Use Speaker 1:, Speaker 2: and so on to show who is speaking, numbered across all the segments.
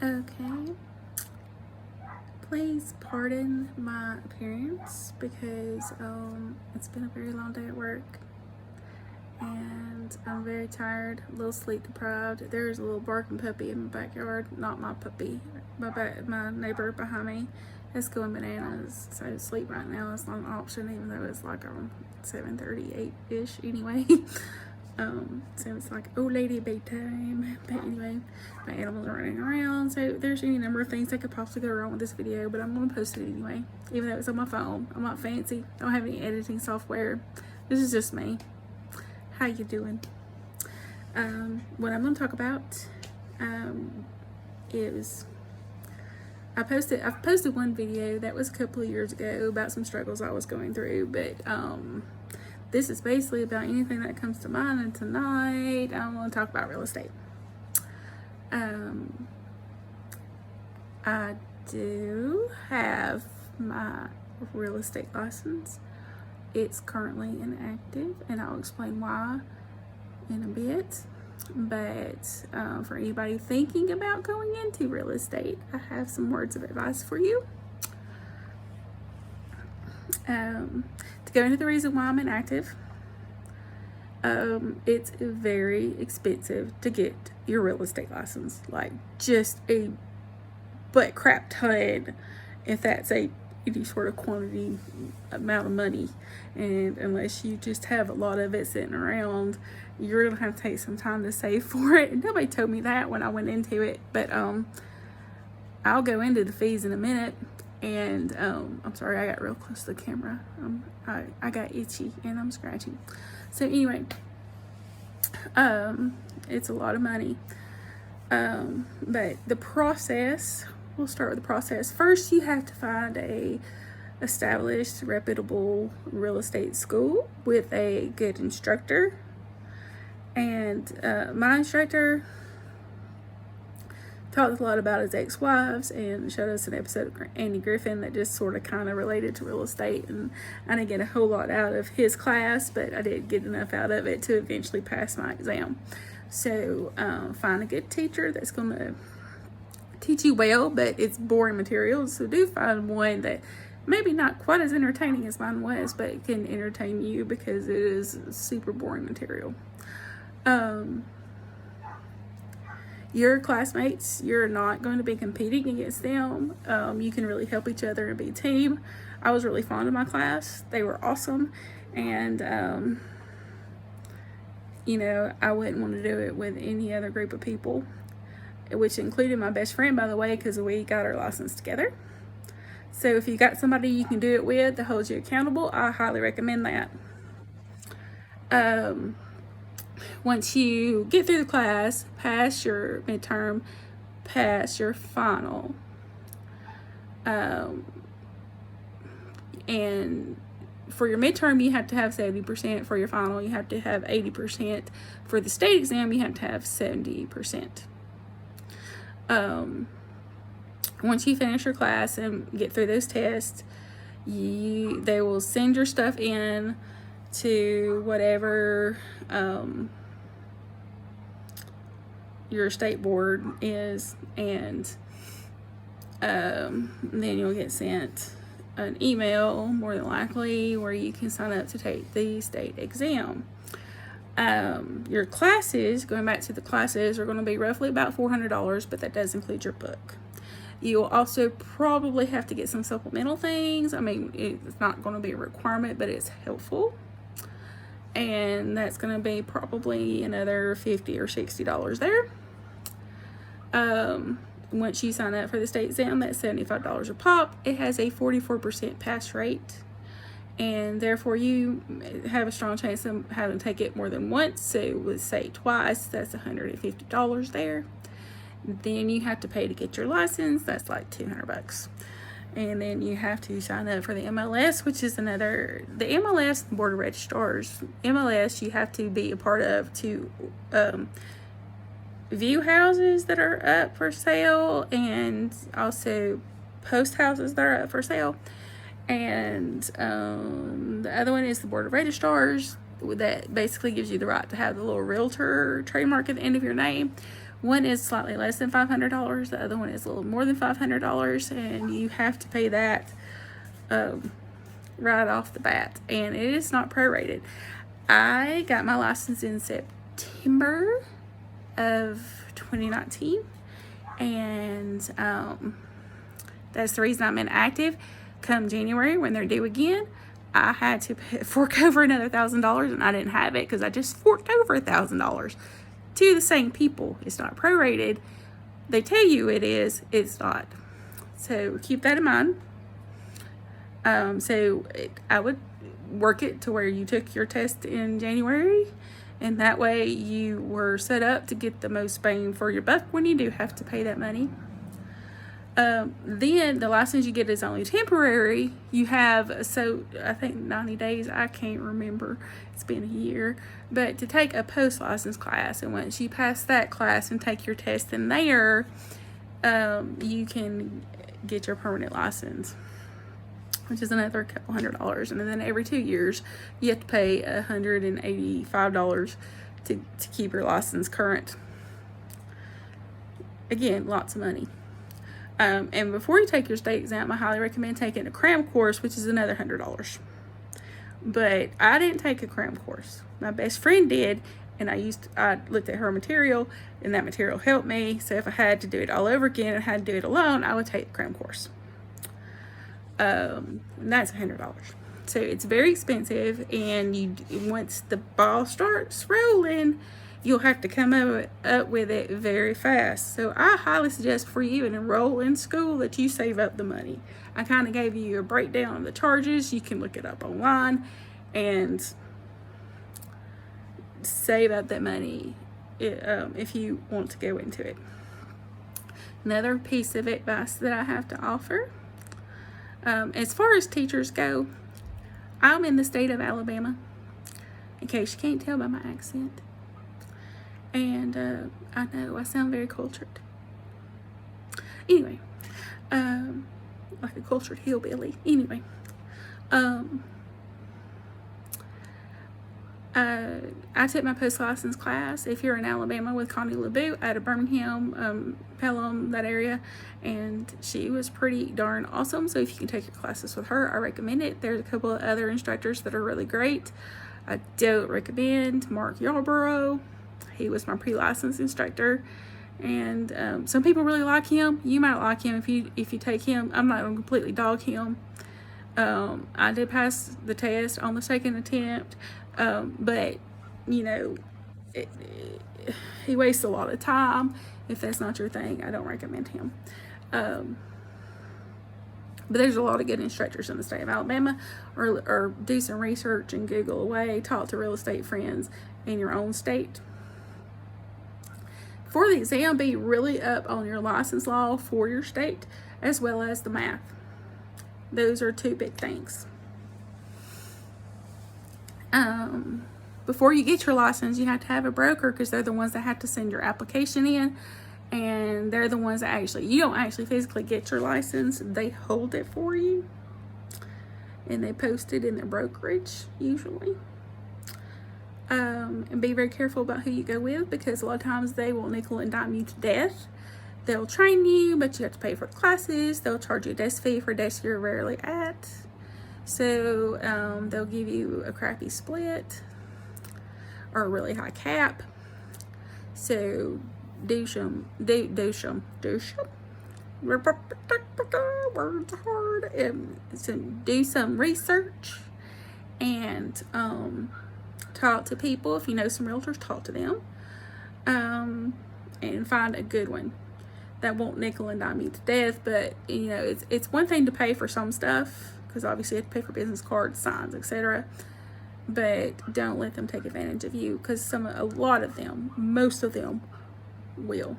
Speaker 1: Okay, please pardon my appearance because it's been a very long day at work and I'm very tired, a little sleep deprived. There's a little barking puppy in my backyard, not my puppy, my neighbor behind me is going bananas. So sleep right now is not an option, even though it's like 7:38-ish anyway. So it's like old lady bedtime. But anyway, my animals are running around. So there's any number of things that could possibly go wrong with this video, but I'm gonna post it anyway, even though it's on my phone. I'm not fancy. I don't have any editing software. This is just me. How you doing? What I'm gonna talk about is I've posted one video that was a couple of years ago about some struggles I was going through, but this is basically about anything that comes to mind, and tonight I'm going to talk about real estate. I do have my real estate license. It's currently inactive, and I'll explain why in a bit. But for anybody thinking about going into real estate, I have some words of advice for you. To go into the reason why I'm inactive, it's very expensive to get your real estate license, like just a butt crap ton, if that's any sort of quantity amount of money. And unless you just have a lot of it sitting around, you're gonna have to take some time to save for it. And nobody told me that when I went into it, but I'll go into the fees in a minute. And I'm sorry, I got real close to the camera. I got itchy and I'm scratching. So anyway, it's a lot of money. But the process, we'll start with the process. First, you have to find a established, reputable real estate school with a good instructor. And my instructor talked a lot about his ex-wives and showed us an episode of Andy Griffin that just sort of kind of related to real estate. And I didn't get a whole lot out of his class, but I did get enough out of it to eventually pass my exam. So find a good teacher that's going to teach you well, but it's boring material. So do find one that maybe not quite as entertaining as mine was, but it can entertain you because it is super boring material. Your classmates, you're not going to be competing against them. You can really help each other and be a team. I was really fond of my class. They were awesome. And, you know, I wouldn't want to do it with any other group of people, which included my best friend, by the way, because we got our license together. So if you got somebody you can do it with that holds you accountable, I highly recommend that. Once you get through the class, pass your midterm, pass your final, and for your midterm you have to have 70%. For your final you have to have 80%. For the state exam you have to have 70%. Once you finish your class and get through those tests, they will send your stuff in to whatever your state board is, and then you'll get sent an email, more than likely, where you can sign up to take the state exam. Your classes, going back to the classes, are going to be roughly about $400, but that does include your book. You'll also probably have to get some supplemental things. I mean, it's not going to be a requirement, but it's helpful. And that's going to be probably another $50 or $60 there. Once you sign up for the state exam, that's $75 a pop. It has a 44% pass rate, and therefore you have a strong chance of having to take it more than once. So let's say twice, that's $150 there. Then you have to pay to get your license. That's like $200. And then you have to sign up for the MLS, which is the MLS, the Board of Registrars. MLS, you have to be a part of to view houses that are up for sale, and also post houses that are up for sale. And the other one is the Board of Registrars, that basically gives you the right to have the little realtor trademark at the end of your name, One is slightly less than $500. The other one is a little more than $500, and you have to pay that right off the bat, and it is not prorated. I got my license in September of 2019, and that's the reason I'm inactive. Come January, when they're due again, I had to fork over another $1,000, and I didn't have it because I just forked over $1,000 to the same people. It's not prorated. They tell you it is, it's not. So keep that in mind. I would work it to where you took your test in January, and that way you were set up to get the most bang for your buck when you do have to pay that money. Then the license you get is only temporary. You have, so I think 90 days, I can't remember, it's been a year, but to take a post license class, and once you pass that class and take your test in there, you can get your permanent license, which is another couple $100. And then every 2 years, you have to pay $185 to keep your license current. Again, lots of money. And before you take your state exam, I highly recommend taking a cram course, which is another $100. But I didn't take a cram course. My best friend did, and I looked at her material, and that material helped me. So if I had to do it all over again and had to do it alone, I would take the cram course. And that's $100. So it's very expensive, and once the ball starts rolling, you'll have to come up with it very fast. So I highly suggest for you to enroll in school that you save up the money. I kind of gave you a breakdown of the charges. You can look it up online and save up that money if you want to go into it. Another piece of advice that I have to offer, as far as teachers go, I'm in the state of Alabama, in case you can't tell by my accent. And I know I sound very cultured. Anyway, like a cultured hillbilly. Anyway, I took my post-license class, if you're in Alabama, with Connie LeBoux out of Birmingham, Pelham, that area, and she was pretty darn awesome. So if you can take your classes with her, I recommend it. There's a couple of other instructors that are really great. I don't recommend Mark Yarborough. He was my pre-license instructor, and some people really like him. You might like him if you take him. I'm not going to completely dog him. I did pass the test on the second attempt, but you know, he wastes a lot of time. If that's not your thing, I don't recommend him. But there's a lot of good instructors in the state of Alabama. Or do some research and Google away. Talk to real estate friends in your own state. For the exam, be really up on your license law for your state, as well as the math. Those are two big things. Before you get your license, you have to have a broker, because they're the ones that have to send your application in, and they're the ones that you don't actually physically get your license. They hold it for you, and they post it in their brokerage usually. And be very careful about who you go with, because a lot of times they will nickel and dime you to death. They'll train you, but you have to pay for the classes. They'll charge you a desk fee for a desk you're rarely at. So they'll give you a crappy split or a really high cap. So do some. Words hard. So do some research and talk to people. If you know some realtors, talk to them, and find a good one that won't nickel and dime you to death. But you know, it's one thing to pay for some stuff, because obviously you have to pay for business cards, signs, etc. But don't let them take advantage of you, because most of them will.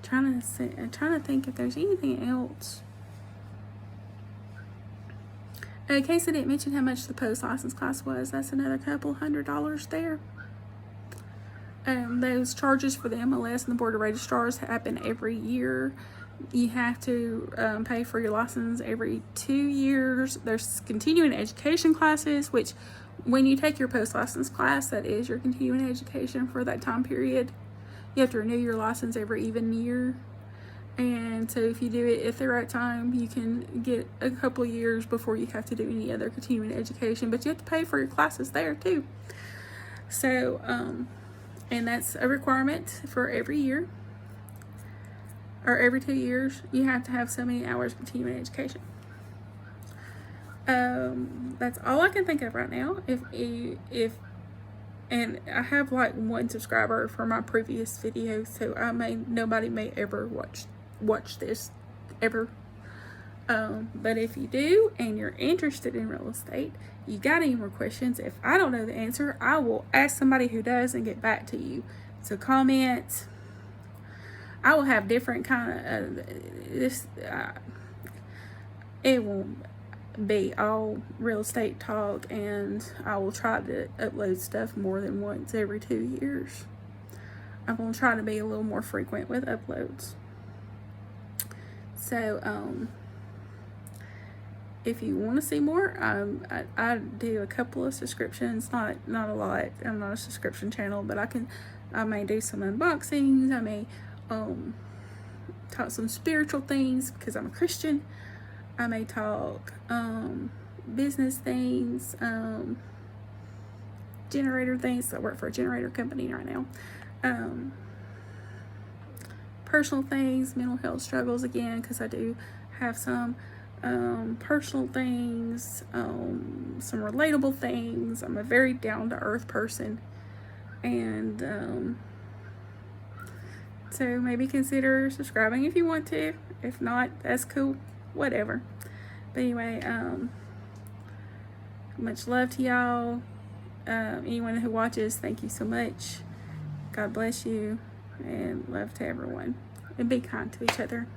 Speaker 1: Trying to think if there's anything else. In case I didn't mention how much the post-license class was, that's another couple $100 there. Those charges for the MLS and the Board of Registrars happen every year. You have to pay for your license every 2 years. There's continuing education classes, which when you take your post-license class, that is your continuing education for that time period. You have to renew your license every even year. And so if you do it at the right time, you can get a couple of years before you have to do any other continuing education. But you have to pay for your classes there too. So, and that's a requirement for every year. Or every 2 years, you have to have so many hours of continuing education. That's all I can think of right now. And I have like 1 subscriber for my previous video, so nobody may ever watch this ever. But if you do and you're interested in real estate, you got any more questions, if I don't know the answer, I will ask somebody who does and get back to you. So comment. I will have different kind of it will be all real estate talk, and I will try to upload stuff more than once every 2 years. I'm going to try to be a little more frequent with uploads. So if you want to see more, I do a couple of subscriptions, not a lot. I'm not a subscription channel, but I may do some unboxings. I may talk some spiritual things because I'm a Christian. I may talk business things, generator things. I work for a generator company right now. Personal things, mental health struggles again, because I do have some personal things, some relatable things. I'm a very down-to-earth person, and so maybe consider subscribing if you want to. If not, that's cool, whatever. But anyway, much love to y'all. Anyone who watches, thank you so much. God bless you, and love to everyone, and be kind to each other.